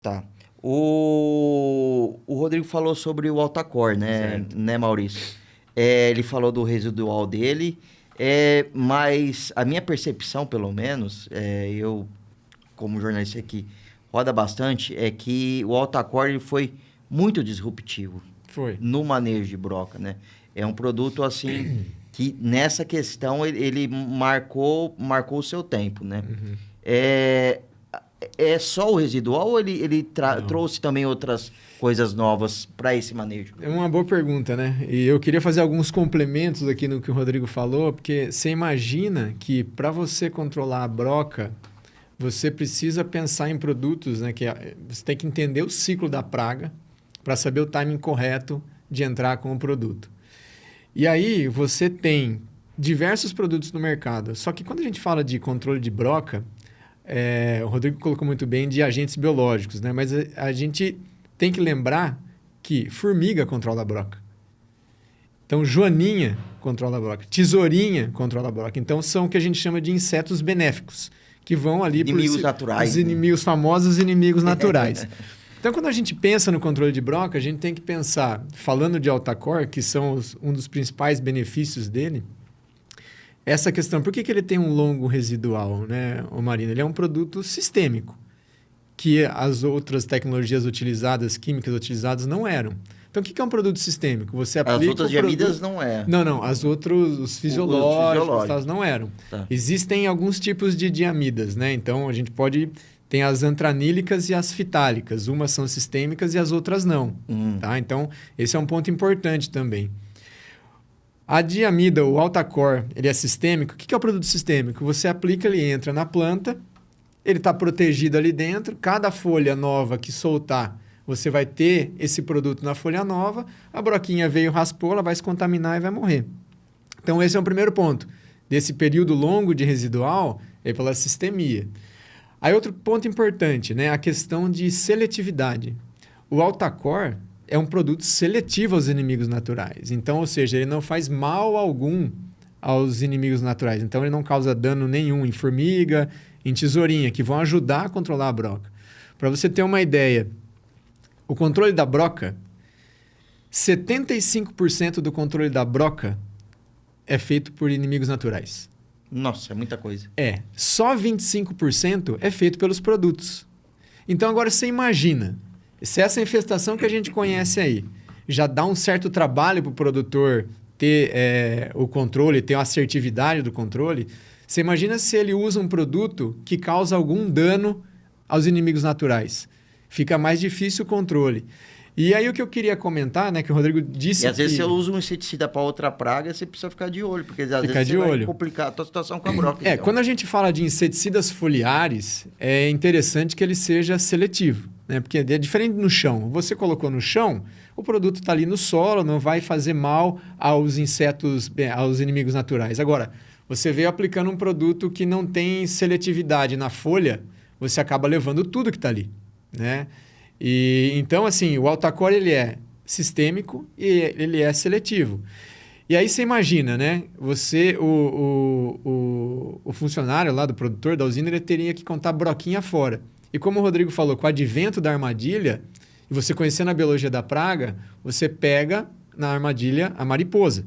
Tá. O Rodrigo falou sobre o Altacor, né, Certo. né, Maurício? Ele falou do residual dele, mas a minha percepção, pelo menos, eu, como jornalista que roda bastante, é que o Altacor ele foi muito disruptivo Foi. no manejo de broca, né? É um produto, assim, que nessa questão ele marcou o seu tempo, né? Uhum. É só o residual ou ele Não. trouxe também outras coisas novas para esse manejo? É uma boa pergunta, né? E eu queria fazer alguns complementos aqui no que o Rodrigo falou, porque você imagina que para você controlar a broca, você precisa pensar em produtos, né? Você tem que entender o ciclo da praga para saber o timing correto de entrar com o produto. E aí você tem diversos produtos no mercado. Só que quando a gente fala de controle de broca, o Rodrigo colocou muito bem de agentes biológicos, né? Mas a gente tem que lembrar que formiga controla a broca. Então, joaninha controla a broca. Tesourinha controla a broca. Então, são o que a gente chama de insetos benéficos, que vão ali Inimigos naturais. Os inimigos famosos, inimigos naturais. Então, quando a gente pensa no controle de broca, a gente tem que pensar, falando de Altacor, que são um dos principais benefícios dele, essa questão, por que ele tem um longo residual, né, Marina? Ele é um produto sistêmico, que as outras tecnologias utilizadas, químicas utilizadas, não eram. Então, o que é um produto sistêmico? Você aplica As outras diamidas não é. Não. As outras, os fisiológicos, elas não eram. Tá. Existem alguns tipos de diamidas, né? Então, a gente tem as antranílicas e as fitálicas. Umas são sistêmicas e as outras não. Tá? Então, esse é um ponto importante também. A diamida, o Altacor, ele é sistêmico. O que é o produto sistêmico? Você aplica, ele entra na planta, ele está protegido ali dentro. Cada folha nova que soltar, você vai ter esse produto na folha nova. A broquinha veio, raspou, ela vai se contaminar e vai morrer. Então, esse é o primeiro ponto. Desse período longo de residual, é pela sistemia. Aí, outro ponto importante, né? A questão de seletividade. O Altacor é um produto seletivo aos inimigos naturais. Então, ou seja, ele não faz mal algum aos inimigos naturais. Então, ele não causa dano nenhum em formiga, em tesourinha, que vão ajudar a controlar a broca. Para você ter uma ideia, o controle da broca, 75% do controle da broca é feito por inimigos naturais. Nossa, é muita coisa. Só 25% é feito pelos produtos. Então, agora você imagina, se essa infestação que a gente conhece aí já dá um certo trabalho para o produtor ter o controle, ter a assertividade do controle, você imagina se ele usa um produto que causa algum dano aos inimigos naturais. Fica mais difícil o controle. E aí o que eu queria comentar, né, que o Rodrigo disse E às vezes que... você usa um inseticida para outra praga, você precisa ficar de olho, porque às vezes você vai complicar a tua situação com a broca. Então. Quando a gente fala de inseticidas foliares, é interessante que ele seja seletivo, né? Porque é diferente no chão. Você colocou no chão, o produto está ali no solo, não vai fazer mal aos insetos, aos inimigos naturais. Agora, você veio aplicando um produto que não tem seletividade na folha, você acaba levando tudo que está ali, né? E, então, assim, o Altacor ele é sistêmico e ele é seletivo. E aí você imagina, né? Você, o funcionário lá do produtor da usina, ele teria que contar broquinha fora. E como o Rodrigo falou, com o advento da armadilha, e você conhecendo a biologia da praga, você pega na armadilha a mariposa.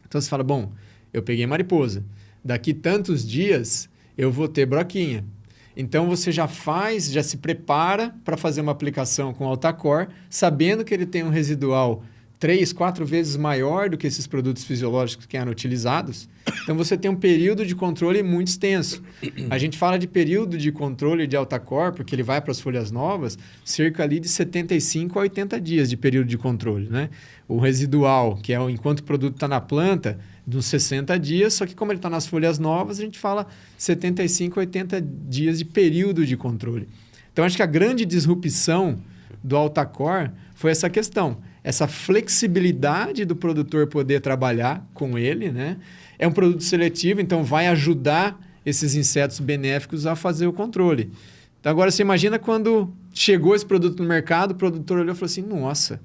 Então você fala, bom, eu peguei mariposa. Daqui tantos dias eu vou ter broquinha. Então, você já se prepara para fazer uma aplicação com Altacor, sabendo que ele tem um residual 3, 4 vezes maior do que esses produtos fisiológicos que eram utilizados. Então, você tem um período de controle muito extenso. A gente fala de período de controle de Altacor, porque ele vai para as folhas novas, cerca ali de 75 a 80 dias de período de controle, né? O residual, que é enquanto o produto está na planta, de uns 60 dias, só que como ele está nas folhas novas, a gente fala 75 a 80 dias de período de controle. Então, acho que a grande disrupção do Altacor foi essa questão, essa flexibilidade do produtor poder trabalhar com ele, né? É um produto seletivo, então vai ajudar esses insetos benéficos a fazer o controle. Então, agora você imagina quando chegou esse produto no mercado, o produtor olhou e falou assim, nossa,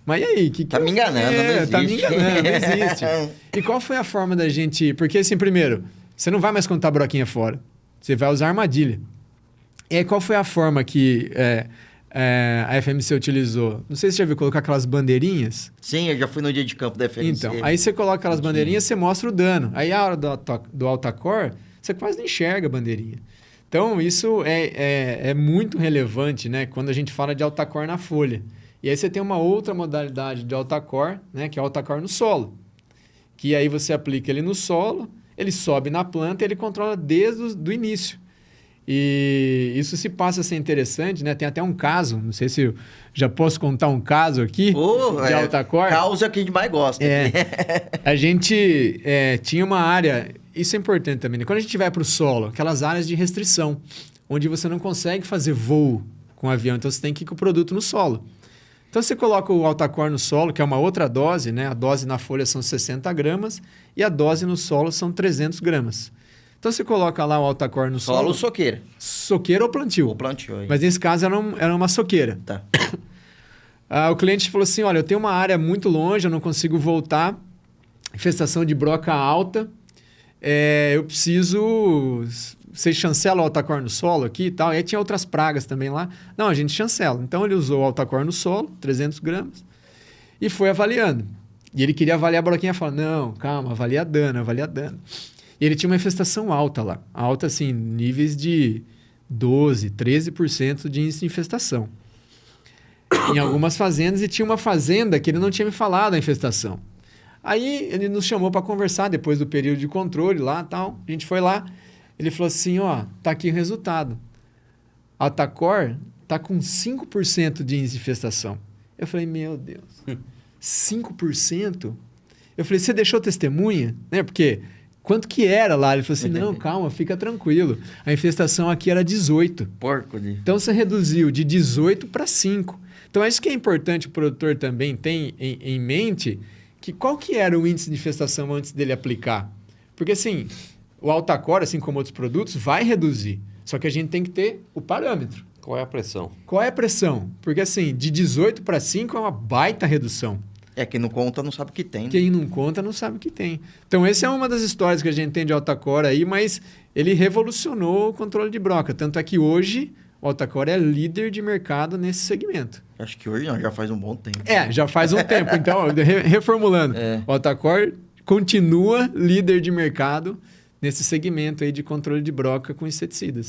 mas e aí? Tá me enganando, não existe. Tá me enganando, não existe. E qual foi a forma da gente... Porque, assim, primeiro, você não vai mais contar broquinha fora. Você vai usar armadilha. E aí, qual foi a forma que a FMC utilizou? Não sei se você já viu colocar aquelas bandeirinhas. Sim, eu já fui no dia de campo da FMC. Então, aí você coloca aquelas bandeirinhas, você mostra o dano. Aí, a hora do AltaCore, você quase não enxerga a bandeirinha. Então, isso é muito relevante, né? Quando a gente fala de AltaCore na folha. E aí, você tem uma outra modalidade de AltaCore, né? Que é o AltaCore no solo. Que aí você aplica ele no solo, ele sobe na planta e ele controla desde o início. E isso se passa a ser interessante, né? Tem até um caso, não sei se eu já posso contar um caso aqui de AltaCore. Causa que a gente mais gosta. A gente tinha uma área, isso é importante também, né? Quando a gente vai para o solo, aquelas áreas de restrição, onde você não consegue fazer voo com o avião, então você tem que ir com o produto no solo. Então, você coloca o AltaCore no solo, que é uma outra dose, né? A dose na folha são 60 gramas e a dose no solo são 300 gramas. Então, você coloca lá o AltaCore no solo... Solo ou soqueira? Soqueira ou plantio. Ou plantio. Aí. Mas nesse caso era uma soqueira. Tá. O cliente falou assim, olha, eu tenho uma área muito longe, eu não consigo voltar, infestação de broca alta, eu preciso... Vocês chancelam o AltaCore no solo aqui e tal? E aí tinha outras pragas também lá. Não, a gente chancela. Então, ele usou o AltaCore no solo, 300 gramas, e foi avaliando. E ele queria avaliar a broquinha e falou, não, calma, avalia dano, avalia dano. E ele tinha uma infestação alta lá. Alta, assim, níveis de 12%, 13% de índice de infestação. Em algumas fazendas, e tinha uma fazenda que ele não tinha me falado a infestação. Aí, ele nos chamou para conversar depois do período de controle lá e tal. A gente foi lá. Ele falou assim, ó, tá aqui o resultado. A AltaCore tá com 5% de índice de infestação. Eu falei, meu Deus, 5%? Eu falei, você deixou testemunha? Né? Porque quanto que era lá? Ele falou assim, não, calma, fica tranquilo. A infestação aqui era 18. Porco de... Então, você reduziu de 18 para 5. Então, é isso que é importante o produtor também tem em mente, que qual que era o índice de infestação antes dele aplicar? Porque, assim... O AltaCore, assim como outros produtos, vai reduzir. Só que a gente tem que ter o parâmetro. Qual é a pressão? Qual é a pressão? Porque assim, de 18 para 5 é uma baita redução. Quem não conta não sabe o que tem. Né? Quem não conta não sabe o que tem. Então, essa é uma das histórias que a gente tem de AltaCore aí, mas ele revolucionou o controle de broca. Tanto é que hoje o AltaCore é líder de mercado nesse segmento. Acho que hoje não, já faz um bom tempo. Já faz um tempo. Então, reformulando, o AltaCore continua líder de mercado nesse segmento aí de controle de broca com inseticidas.